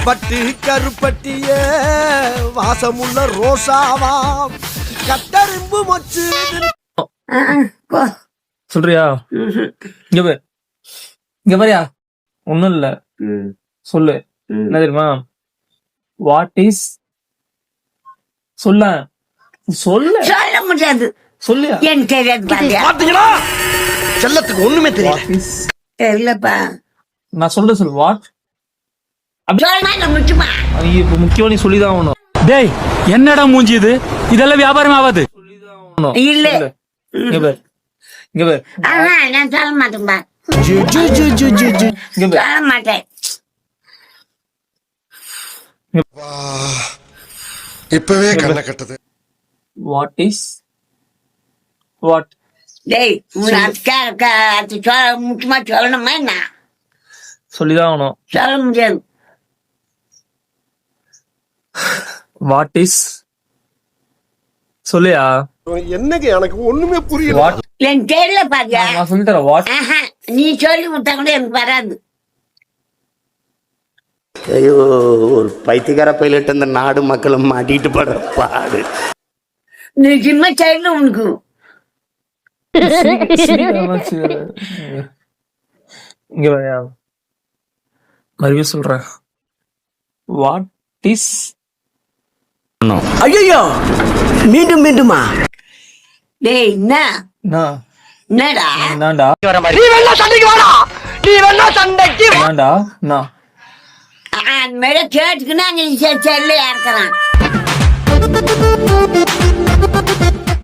பட்டு கருப்பட்டிய வாசமுள்ள ரோசாவாம் கட்டரும்பு மொச்சு. சொல்றியா? இங்க பாரியா, ஒண்ணும் இல்ல, சொல்லு. என்ன தெரியுமா? What is? சொல்ல சொல்ல முடியாது. சொல்லு. ஏன் தெரியாது? பாத்தீங்களா, செல்லத்துக்கு ஒண்ணுமே தெரியல. தெரியலப்பா. நான் சொல்லு. வாட்? முக்கியம், நீ சொல்லிதான் ஆகணும். டேய், என்னடா மூஞ்சி இது? இதெல்லாம் வியாபாரம் ஆகாது. இல்ல இங்க பாரு. நான் சொல்ல மாட்டேன்பா. இங்க பாரு. சொல்ல மாட்டேன். இப்பவே கண்ண கட்டுது. What is? வாட்? டேய், முக்கியமா சொல்லணுமா என்ன? சொல்லிதான் ஆகணும். சொல்ல முடியாது. What is? சொல்லியா? என்னங்க எனக்கு ஒண்ணுமே புரியல. வாட்? எனக்கு தெரியல பாத்தியா. நான் சொல்லி தரேன். வாட்? நீ சொல்லி கொடுத்தா கூட எனக்கு வராது. ஐயோ, ஒரு பைத்தியக்கார பைலட் இந்த நாடு மக்களும் மாட்டிட்டு படுற பாடு. நீ சின்ன சைடுல உனக்கு இங்க வரையா, மறுபடியும் சொல்றேன். What is? ஐயோ, மீண்டும் மீண்டுமா? டேய், என்னடா? என்னடா? நீ வேணா சண்டைக்கு வாடா, நீ வேணா சண்டைக்கு. என்னடா? நான் அந்த மாதிரி கேட்டுக்குன்னா அங்க செல்ல இறக்குறான்.